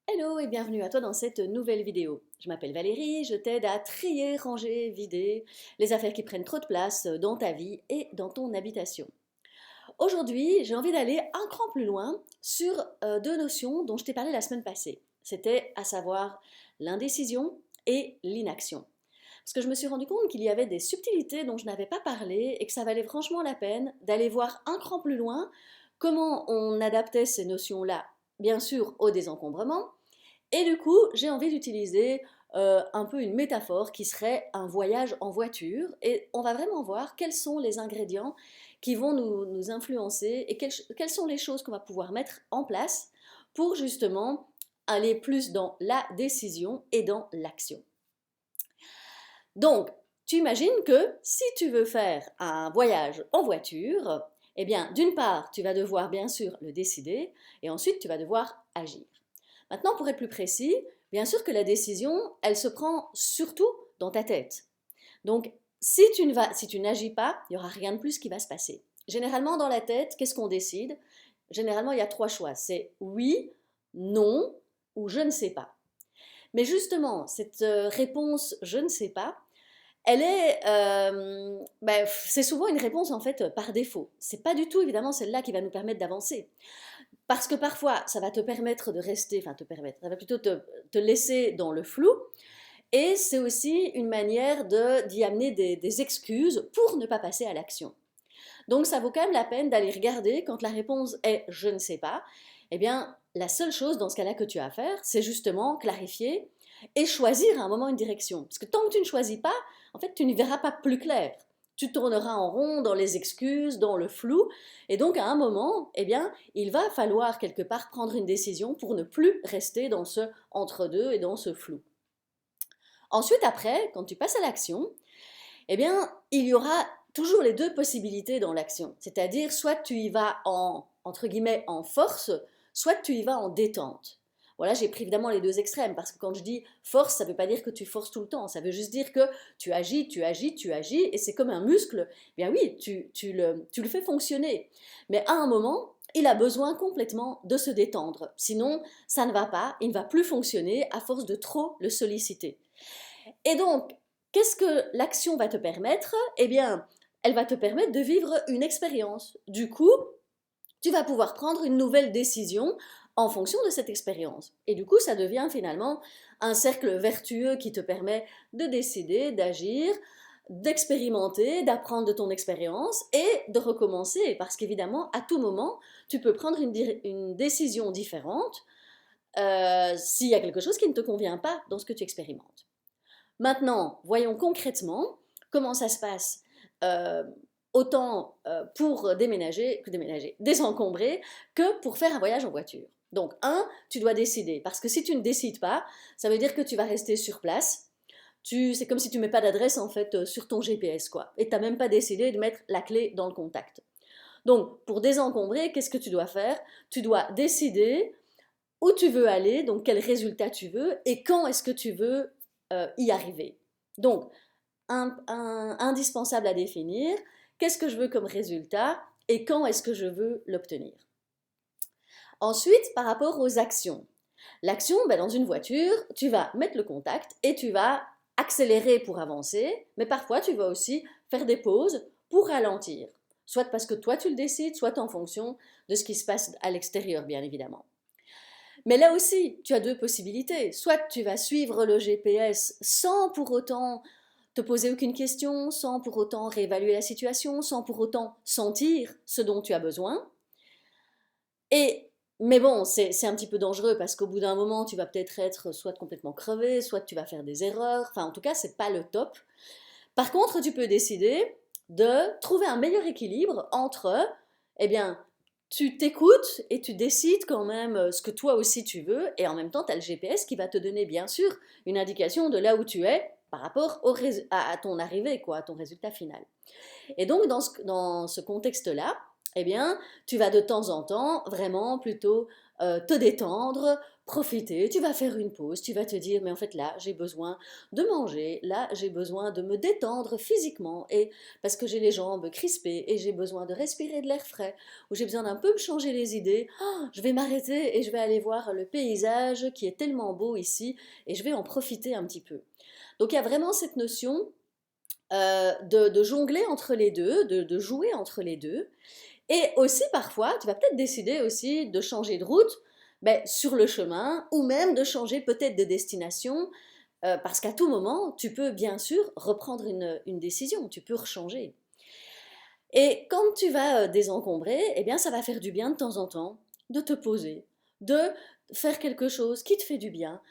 Hello et bienvenue à toi dans cette nouvelle vidéo. Je m'appelle Valérie, je t'aide à trier, ranger, vider les affaires qui prennent trop de place dans ta vie et dans ton habitation. Aujourd'hui, j'ai envie d'aller un cran plus loin sur deux notions dont je t'ai parlé la semaine passée. C'était à savoir l'indécision et l'inaction. Parce que je me suis rendu compte qu'il y avait des subtilités dont je n'avais pas parlé et que ça valait franchement la peine d'aller voir un cran plus loin comment on adaptait ces notions-là, bien sûr, au désencombrement, et du coup, j'ai envie d'utiliser un peu une métaphore qui serait un voyage en voiture. Et on va vraiment voir quels sont les ingrédients qui vont nous influencer et quelles sont les choses qu'on va pouvoir mettre en place pour justement aller plus dans la décision et dans l'action. Donc, tu imagines que si tu veux faire un voyage en voiture, eh bien, d'une part, tu vas devoir bien sûr le décider et ensuite tu vas devoir agir. Maintenant, pour être plus précis, bien sûr que la décision, elle se prend surtout dans ta tête. Donc, si tu n'agis pas, il n'y aura rien de plus qui va se passer. Généralement, dans la tête, qu'est-ce qu'on décide? Généralement, il y a trois choix. C'est oui, non ou je ne sais pas. Mais justement, cette réponse je ne sais pas, c'est souvent une réponse en fait par défaut. C'est pas du tout évidemment celle-là qui va nous permettre d'avancer. Parce que parfois, ça va te permettre de rester, enfin te permettre, ça va plutôt te laisser dans le flou. Et c'est aussi une manière d'y amener des excuses pour ne pas passer à l'action. Donc ça vaut quand même la peine d'aller regarder quand la réponse est je ne sais pas. Eh bien, la seule chose dans ce cas-là que tu as à faire, c'est justement clarifier et choisir à un moment une direction. Parce que tant que tu ne choisis pas, en fait, tu n'y verras pas plus clair. Tu tourneras en rond dans les excuses, dans le flou, et donc à un moment, eh bien, il va falloir quelque part prendre une décision pour ne plus rester dans ce entre-deux et dans ce flou. Ensuite, après, quand tu passes à l'action, eh bien, il y aura toujours les deux possibilités dans l'action. C'est-à-dire, soit tu y vas en, entre guillemets, en force, soit tu y vas en détente. Voilà, j'ai pris évidemment les deux extrêmes, parce que quand je dis force, ça ne veut pas dire que tu forces tout le temps, ça veut juste dire que tu agis, tu agis, tu agis, et c'est comme un muscle, eh bien oui, tu le fais fonctionner. Mais à un moment, il a besoin complètement de se détendre, sinon ça ne va pas, il ne va plus fonctionner à force de trop le solliciter. Et donc, qu'est-ce que l'action va te permettre? Eh bien, elle va te permettre de vivre une expérience. Du coup, tu vas pouvoir prendre une nouvelle décision en fonction de cette expérience. Et du coup, ça devient finalement un cercle vertueux qui te permet de décider, d'agir, d'expérimenter, d'apprendre de ton expérience et de recommencer. Parce qu'évidemment, à tout moment, tu peux prendre une décision différente s'il y a quelque chose qui ne te convient pas dans ce que tu expérimentes. Maintenant, voyons concrètement comment ça se passe, euh, autant pour désencombrer, que pour faire un voyage en voiture. Donc, tu dois décider, parce que si tu ne décides pas, ça veut dire que tu vas rester sur place. C'est comme si tu ne mets pas d'adresse en fait sur ton GPS, quoi. Et tu n'as même pas décidé de mettre la clé dans le contact. Donc, pour désencombrer, qu'est-ce que tu dois faire? Tu dois décider où tu veux aller, donc quel résultat tu veux et quand est-ce que tu veux y arriver. Donc, indispensable à définir, qu'est-ce que je veux comme résultat et quand est-ce que je veux l'obtenir. Ensuite, par rapport aux actions. L'action, dans une voiture, tu vas mettre le contact et tu vas accélérer pour avancer, mais parfois tu vas aussi faire des pauses pour ralentir. Soit parce que toi tu le décides, soit en fonction de ce qui se passe à l'extérieur, bien évidemment. Mais là aussi, tu as deux possibilités. Soit tu vas suivre le GPS sans pour autant te poser aucune question, sans pour autant réévaluer la situation, sans pour autant sentir ce dont tu as besoin. Mais bon, c'est un petit peu dangereux parce qu'au bout d'un moment, tu vas peut-être être soit complètement crevé, soit tu vas faire des erreurs. Enfin, en tout cas, c'est pas le top. Par contre, tu peux décider de trouver un meilleur équilibre entre, eh bien, tu t'écoutes et tu décides quand même ce que toi aussi tu veux, et en même temps, tu as le GPS qui va te donner bien sûr une indication de là où tu es par rapport à ton arrivée, quoi, à ton résultat final. Et donc, dans ce contexte-là, eh bien, tu vas de temps en temps vraiment plutôt te détendre, profiter, tu vas faire une pause, tu vas te dire, mais en fait là, j'ai besoin de manger, là, j'ai besoin de me détendre physiquement, et parce que j'ai les jambes crispées, et j'ai besoin de respirer de l'air frais, ou j'ai besoin d'un peu me changer les idées, oh, je vais m'arrêter et je vais aller voir le paysage qui est tellement beau ici, et je vais en profiter un petit peu. Donc il y a vraiment cette notion de jongler entre les deux, de jouer entre les deux. Et aussi parfois, tu vas peut-être décider aussi de changer de route ben, sur le chemin ou même de changer peut-être de destination parce qu'à tout moment, tu peux bien sûr reprendre une décision, tu peux rechanger. Et quand tu vas désencombrer, eh bien ça va faire du bien de temps en temps de te poser, de faire quelque chose qui te fait du bien,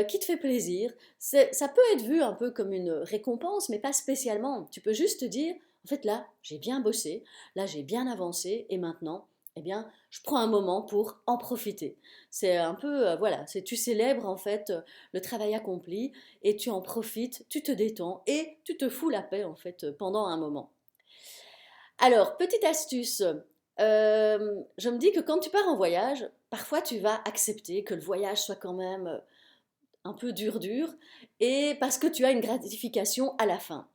qui te fait plaisir. Ça peut être vu un peu comme une récompense, mais pas spécialement. Tu peux juste te dire, en fait là, j'ai bien bossé, là j'ai bien avancé, et maintenant, eh bien, je prends un moment pour en profiter. C'est un peu, voilà, c'est tu célèbres en fait le travail accompli et tu en profites, tu te détends et tu te fous la paix en fait pendant un moment. Alors, petite astuce, je me dis que quand tu pars en voyage, parfois tu vas accepter que le voyage soit quand même un peu dur dur, et parce que tu as une gratification à la fin.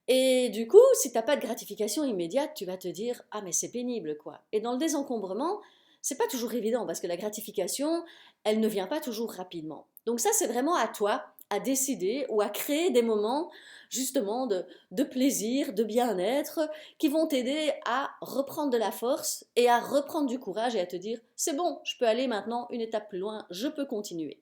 Et du coup, si tu n'as pas de gratification immédiate, tu vas te dire, ah mais c'est pénible quoi. Et dans le désencombrement, c'est pas toujours évident parce que la gratification, elle ne vient pas toujours rapidement. Donc ça, c'est vraiment à toi à décider ou à créer des moments justement de plaisir, de bien-être, qui vont t'aider à reprendre de la force et à reprendre du courage et à te dire, c'est bon, je peux aller maintenant une étape plus loin, je peux continuer.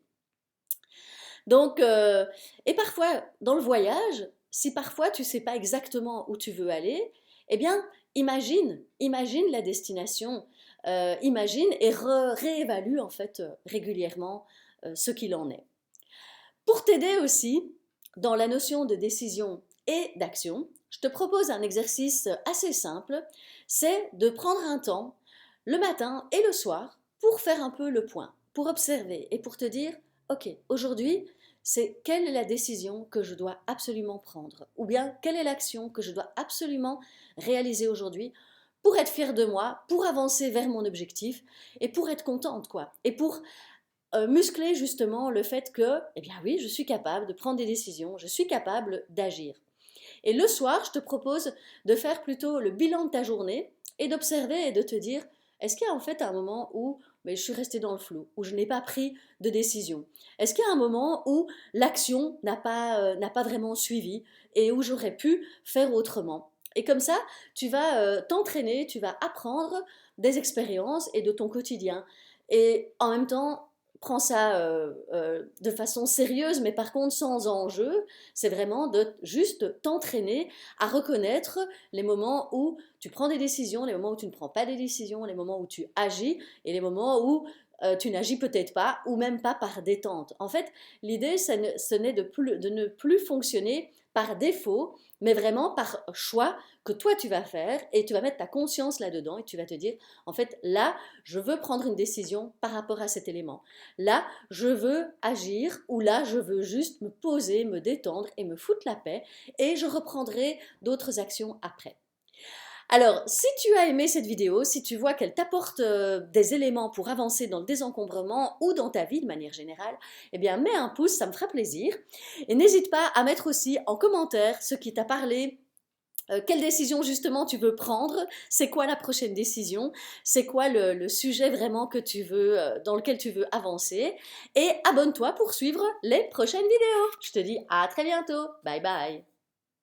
Donc, et parfois, dans le voyage, si parfois tu ne sais pas exactement où tu veux aller, eh bien, imagine la destination, imagine et réévalue en fait régulièrement ce qu'il en est. Pour t'aider aussi dans la notion de décision et d'action, je te propose un exercice assez simple, c'est de prendre un temps le matin et le soir pour faire un peu le point, pour observer et pour te dire, ok, aujourd'hui, c'est quelle est la décision que je dois absolument prendre, ou bien quelle est l'action que je dois absolument réaliser aujourd'hui pour être fière de moi, pour avancer vers mon objectif et pour être contente, quoi, et pour muscler justement le fait que, eh bien oui, je suis capable de prendre des décisions, je suis capable d'agir. Et le soir, je te propose de faire plutôt le bilan de ta journée et d'observer et de te dire, est-ce qu'il y a en fait un moment où mais je suis restée dans le flou, où je n'ai pas pris de décision? Est-ce qu'il y a un moment où l'action n'a pas vraiment suivi et où j'aurais pu faire autrement? Et comme ça, tu vas t'entraîner, tu vas apprendre des expériences et de ton quotidien. Et en même temps, prends ça de façon sérieuse, mais par contre sans enjeu. C'est vraiment de juste t'entraîner à reconnaître les moments où tu prends des décisions, les moments où tu ne prends pas des décisions, les moments où tu agis et les moments où tu n'agis peut-être pas ou même pas par détente. En fait, l'idée, ce n'est de ne plus fonctionner par défaut, mais vraiment par choix que toi tu vas faire et tu vas mettre ta conscience là-dedans et tu vas te dire, en fait, là, je veux prendre une décision par rapport à cet élément. Là, je veux agir ou là, je veux juste me poser, me détendre et me foutre la paix et je reprendrai d'autres actions après. Alors, si tu as aimé cette vidéo, si tu vois qu'elle t'apporte des éléments pour avancer dans le désencombrement ou dans ta vie de manière générale, eh bien, mets un pouce, ça me fera plaisir. Et n'hésite pas à mettre aussi en commentaire ce qui t'a parlé, quelle décision justement tu veux prendre, c'est quoi la prochaine décision, c'est quoi le sujet vraiment que tu veux, dans lequel tu veux avancer. Et abonne-toi pour suivre les prochaines vidéos. Je te dis à très bientôt. Bye bye.